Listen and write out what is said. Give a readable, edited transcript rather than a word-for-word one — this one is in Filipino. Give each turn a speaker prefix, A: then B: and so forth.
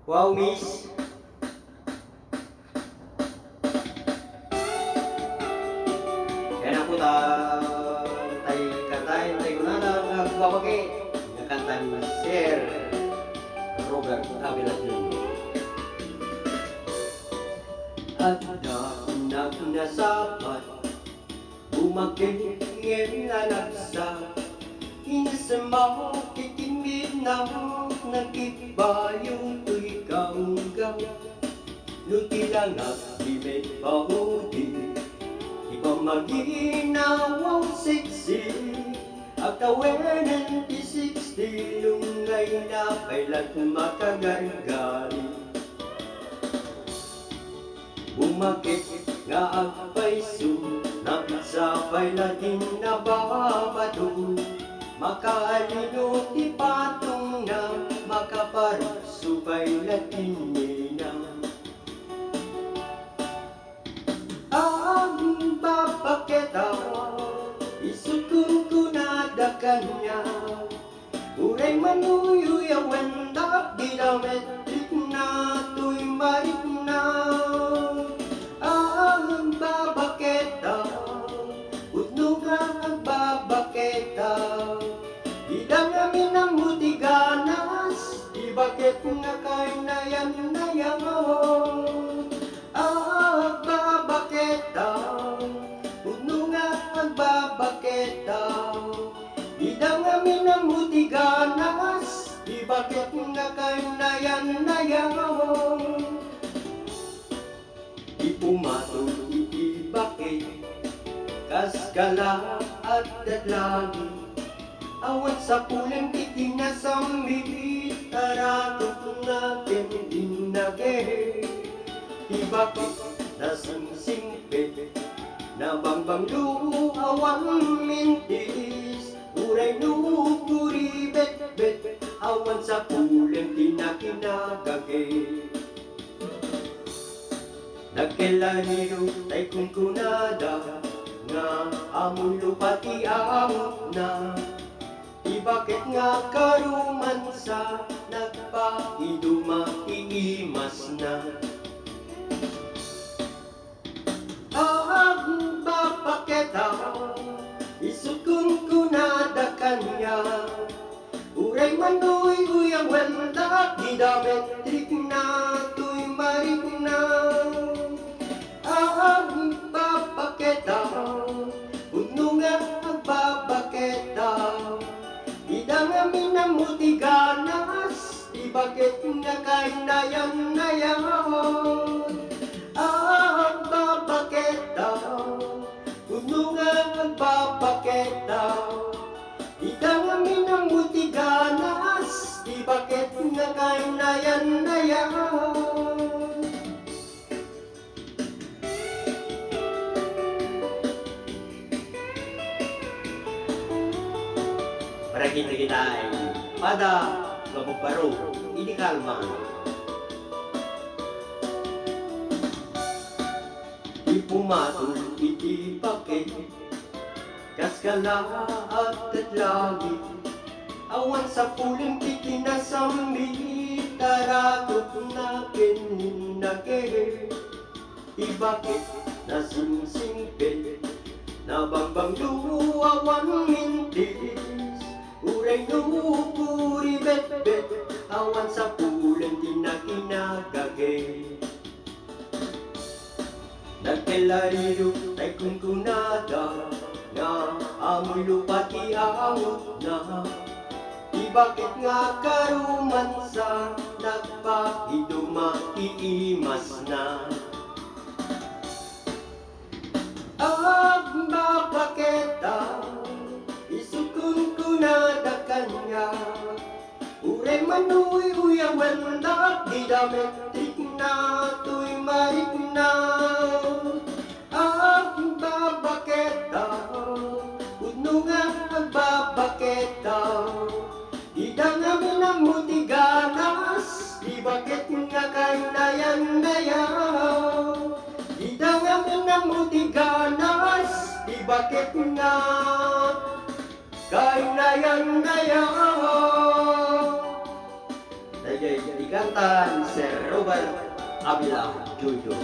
A: Wow, miss. Kaya po tay kantahin tay ko na nagbabagi. Nakantan ni Sir Robert Avila Jr. At danak na sapat bumagingin na nagsa Inasama kitimid na nagkibayong tuy ganggang Nutila nga bibig pahudi Iba maginawaw siksi At awen 60 Lungay na pailat makagargali Bumakit nga agpaiso Napisa pailatin na babado Makaalino ti patong na makaparsupay latin na Ang babaketa isukun ko na da kanya Uray manuyoy awanda bidametrik na tuy marik na Ang babaketa utno nga ang babaketa Bidang amin ang mutiganas Di bakit nga kay nayan Agbabaketa Puno nga agbabaketa Bidang amin ang mutiganas Di bakit nga kay nayan Di pumatol iti bakit Kaskala at dadlagi Awan sa pulang itinasambit Taratot natin dinage Ibakit na singpit Na bangbang luawan mintis Uray nukuri bet Awan sa pulang tinakinagage Nagkelaniro tay kunkunada Nga amon lupati amot na Ibakit nga karuman sa nagpaidumakiimas na Ang babaketa isukun ko na da kanya Uray manoy uyang wanda Didametrik na tuy marik na Ang babaketa Udno nga ang babaketa Idang amin ang mutiganas Di bakit nga kay nayan Ang babaketa Udno nga ang babaketa Idang amin ang mutiganas Di bakit nga kay nayan Para kita ay pada kabuparo ini kalma Ipumatul iti pakit Kaskala at lagi Awan sa puling itinasambit Taratot na kininage Ibakit na singsingpit Na bangbang luawan mintis Uray nukuri bet Awan sa pulang tinakinagage Nagkelariro tay kunkunada Nga amoy lupati amot na Ibakit nga karuman sa nagpahidumakiimas na Ang babaketa isukun ko na da kanya Uray manuy uyang wanda Didametrik na tuy marik na Ang babaketa Udno nga ang babaketa Idang amin ang mutiganas Di bakit nga kay nayan Idang amin ang mutiganas Di bakit nga kay nayan ikanta ni Sir Robert Avila Jr.